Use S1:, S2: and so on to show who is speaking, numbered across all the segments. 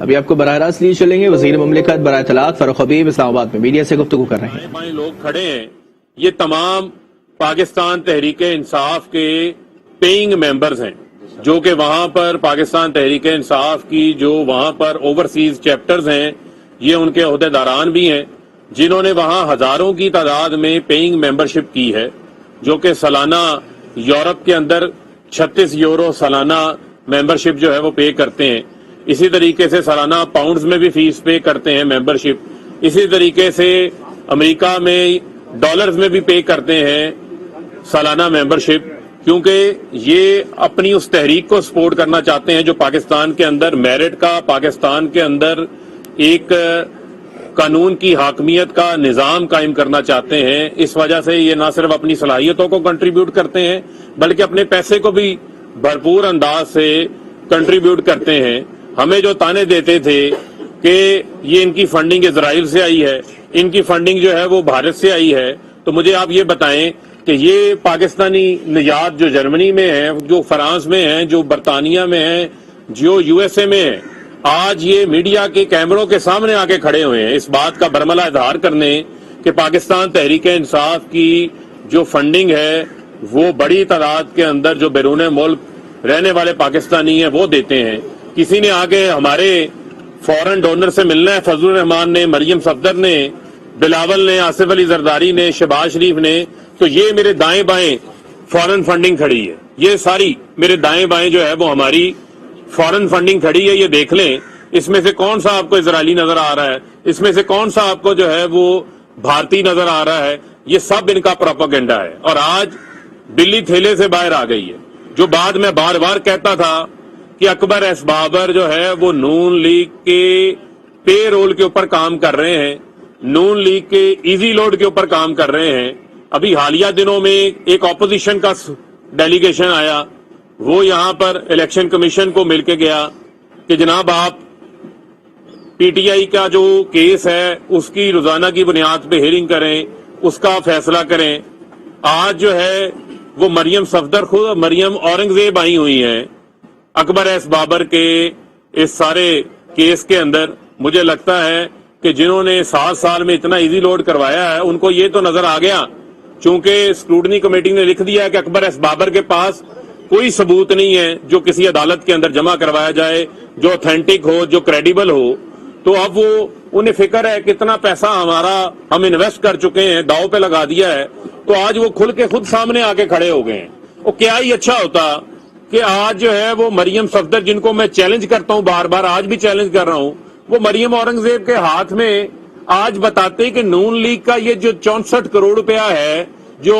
S1: ابھی آپ کو براہ راست لیے چلیں گے وزیر مملکت برائے اطلاعات فاروق حبیب اسلام آباد میں میڈیا سے گفتگو کر رہے ہیں۔
S2: لوگ کھڑے ہیں، یہ تمام پاکستان تحریک انصاف کے پیئنگ ممبرز ہیں، جو کہ وہاں پر پاکستان تحریک انصاف کی جو وہاں پر اوورسیز چیپٹرز ہیں، یہ ان کے عہدیداران بھی ہیں، جنہوں نے وہاں ہزاروں کی تعداد میں پیئنگ ممبرشپ کی ہے، جو کہ سالانہ یورپ کے اندر 36 یورو سالانہ ممبرشپ جو ہے وہ پے کرتے ہیں۔ اسی طریقے سے سالانہ پاؤنڈز میں بھی فیس پے کرتے ہیں ممبرشپ، اسی طریقے سے امریکہ میں ڈالرز میں بھی پے کرتے ہیں سالانہ ممبرشپ، کیونکہ یہ اپنی اس تحریک کو سپورٹ کرنا چاہتے ہیں جو پاکستان کے اندر میرٹ کا، پاکستان کے اندر ایک قانون کی حاکمیت کا نظام قائم کرنا چاہتے ہیں۔ اس وجہ سے یہ نہ صرف اپنی صلاحیتوں کو کنٹریبیوٹ کرتے ہیں بلکہ اپنے پیسے کو بھی بھرپور انداز سے کنٹریبیوٹ کرتے ہیں۔ ہمیں جو تانے دیتے تھے کہ یہ ان کی فنڈنگ اسرائیل سے آئی ہے، ان کی فنڈنگ جو ہے وہ بھارت سے آئی ہے، تو مجھے آپ یہ بتائیں کہ یہ پاکستانی نژاد جو جرمنی میں ہیں، جو فرانس میں ہیں، جو برطانیہ میں ہیں، جو یو ایس اے میں ہیں، آج یہ میڈیا کے کیمروں کے سامنے آ کے کھڑے ہوئے ہیں اس بات کا برملا اظہار کرنے کہ پاکستان تحریک انصاف کی جو فنڈنگ ہے وہ بڑی تعداد کے اندر جو بیرون ملک رہنے والے پاکستانی ہیں وہ دیتے ہیں۔ کسی نے آگے ہمارے فورن ڈونر سے ملنا ہے، فضل الرحمان نے، مریم صفدر نے، بلاول نے، آصف علی زرداری نے، شہباز شریف نے، تو یہ میرے دائیں بائیں فورن فنڈنگ کھڑی ہے، یہ ساری میرے دائیں بائیں جو ہے وہ ہماری فورن فنڈنگ کھڑی ہے۔ یہ دیکھ لیں اس میں سے کون سا آپ کو اسرائیلی نظر آ رہا ہے، اس میں سے کون سا آپ کو جو ہے وہ بھارتی نظر آ رہا ہے، یہ سب ان کا پروپیگنڈا ہے۔ اور آج بلی تھیلے سے باہر آ گئی ہے۔ جو بات میں بار بار کہتا تھا کہ اکبر ایس بابر جو ہے وہ نون لیگ کے پے رول کے اوپر کام کر رہے ہیں، نون لیگ کے ایزی لوڈ کے اوپر کام کر رہے ہیں۔ ابھی حالیہ دنوں میں ایک اپوزیشن کا ڈیلیگیشن آیا، وہ یہاں پر الیکشن کمیشن کو مل کے گیا کہ جناب آپ پی ٹی آئی کا جو کیس ہے اس کی روزانہ کی بنیاد پہ ہیئرنگ کریں، اس کا فیصلہ کریں۔ آج جو ہے وہ مریم صفدر خود مریم اورنگزیب آئی ہوئی ہیں اکبر ایس بابر کے اس سارے کیس کے اندر۔ مجھے لگتا ہے کہ جنہوں نے 7 سال میں اتنا ایزی لوڈ کروایا ہے ان کو یہ تو نظر آ گیا، چونکہ اسکروٹنی کمیٹی نے لکھ دیا کہ اکبر ایس بابر کے پاس کوئی ثبوت نہیں ہے جو کسی عدالت کے اندر جمع کروایا جائے، جو اوتھینٹک ہو، جو کریڈیبل ہو، تو اب وہ انہیں فکر ہے کتنا پیسہ ہمارا ہم انویسٹ کر چکے ہیں، داؤ پہ لگا دیا ہے، تو آج وہ کھل کے خود سامنے آ کے کھڑے ہو گئے ہیں۔ وہ کیا ہی اچھا ہوتا کہ آج جو ہے وہ مریم صفدر، جن کو میں چیلنج کرتا ہوں بار بار، آج بھی چیلنج کر رہا ہوں، وہ مریم اورنگزیب کے ہاتھ میں آج بتاتے کہ نون لیگ کا یہ جو 64 کروڑ روپیہ ہے جو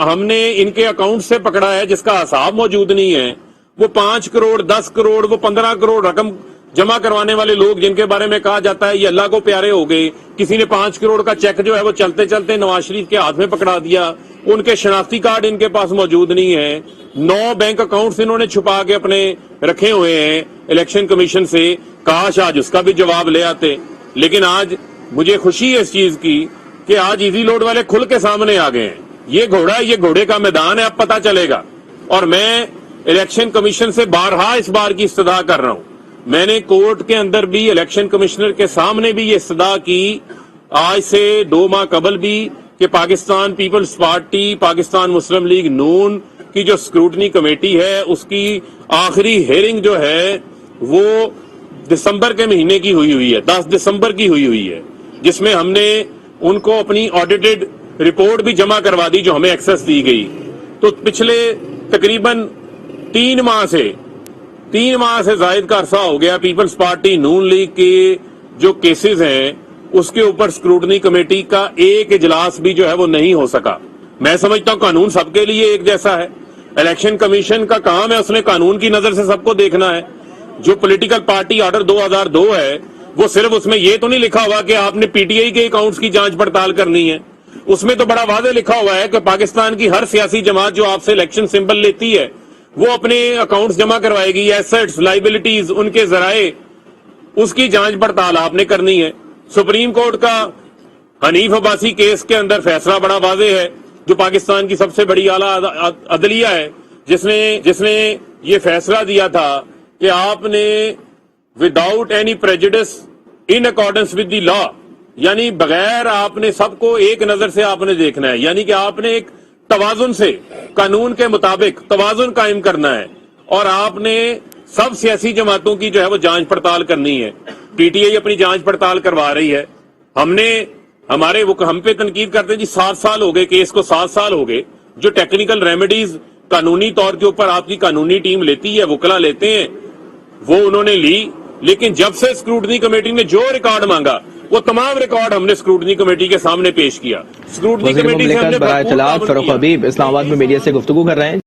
S2: ہم نے ان کے اکاؤنٹ سے پکڑا ہے، جس کا حساب موجود نہیں ہے، وہ 5 کروڑ 10 کروڑ وہ 15 کروڑ رقم جمع کروانے والے لوگ جن کے بارے میں کہا جاتا ہے یہ اللہ کو پیارے ہو گئے، کسی نے 5 کروڑ کا چیک جو ہے وہ چلتے چلتے نواز شریف کے ہاتھ میں پکڑا دیا، ان کے شناختی کارڈ ان کے پاس موجود نہیں ہے، 9 بینک اکاؤنٹس انہوں نے چھپا کے اپنے رکھے ہوئے ہیں الیکشن کمیشن سے۔ کاش آج اس کا بھی جواب لے آتے، لیکن آج مجھے خوشی ہے اس چیز کی کہ آج ایزی لوڈ والے کھل کے سامنے آ گئے ہیں۔ یہ گھوڑا ہے، یہ گھوڑے کا میدان ہے، اب پتہ چلے گا۔ اور میں الیکشن کمیشن سے بارہا اس بار کی استدعا کر رہا ہوں، میں نے کورٹ کے اندر بھی الیکشن کمشنر کے سامنے بھی یہ استدعا کی آج سے 2 ماہ قبل بھی کہ پاکستان پیپلز پارٹی، پاکستان مسلم لیگ نون کی جو اسکروٹنی کمیٹی ہے اس کی آخری ہیئرنگ جو ہے وہ دسمبر کے مہینے کی ہوئی ہے، 10 دسمبر کی ہوئی ہے، جس میں ہم نے ان کو اپنی آڈیٹڈ رپورٹ بھی جمع کروا دی جو ہمیں ایکسس دی گئی۔ تو پچھلے تقریباً 3 ماہ سے زائد کا عرصہ ہو گیا پیپلز پارٹی نون لیگ کے جو کیسز ہیں اس کے اوپر اسکروٹنی کمیٹی کا ایک اجلاس بھی جو ہے وہ نہیں ہو سکا۔ میں سمجھتا ہوں قانون سب کے لیے ایک جیسا ہے، الیکشن کمیشن کا کام ہے اس نے قانون کی نظر سے سب کو دیکھنا ہے۔ جو پولیٹیکل پارٹی آرڈر 2002 ہے وہ صرف اس میں یہ تو نہیں لکھا ہوا کہ آپ نے پی ٹی آئی کے اکاؤنٹس کی جانچ پڑتال کرنی ہے، اس میں تو بڑا واضح لکھا ہوا ہے کہ پاکستان کی ہر سیاسی جماعت جو آپ سے الیکشن سمبل لیتی ہے وہ اپنے اکاؤنٹس جمع کروائے گی، ایسٹس، لائبلٹیز، ان کے ذرائع، اس کی جانچ پڑتال آپ نے کرنی ہے۔ سپریم کورٹ کا حنیف عباسی کیس کے اندر فیصلہ بڑا واضح ہے، جو پاکستان کی سب سے بڑی اعلیٰ عدلیہ ہے، جس نے یہ فیصلہ دیا تھا کہ آپ نے without any prejudice in accordance with the law. یعنی بغیر آپ نے سب کو ایک نظر سے آپ نے دیکھنا ہے، یعنی کہ آپ نے ایک توازن سے قانون کے مطابق توازن قائم کرنا ہے، اور آپ نے سب سیاسی جماعتوں کی جو ہے وہ جانچ پڑتال کرنی ہے. پی ٹی آئی اپنی جانچ پڑتال کروا رہی ہے. ہم پہ تنقید کرتے ہیں جی 7 سال ہو گئے کیس کو، 7 سال ہو گئے. جو ٹیکنیکل ریمیڈیز قانونی طور کے اوپر آپ کی قانونی ٹیم لیتی ہے، وکلا لیتے ہیں، وہ انہوں نے لی. لیکن جب سے اسکروٹنی کمیٹی نے جو ریکارڈ مانگا وہ تمام ریکارڈ ہم نے اسکروٹنی کمیٹی کے سامنے پیش کیا. اسکروٹنی
S1: وزیر
S2: کمیٹی سے ہم
S1: مملکت
S2: نے
S1: برائے
S2: بھرپور
S1: اطلاعات
S2: تعاون
S1: فاروق
S2: کیا.
S1: حبیب اسلام آباد میں میڈیا سے گفتگو کر رہے ہیں.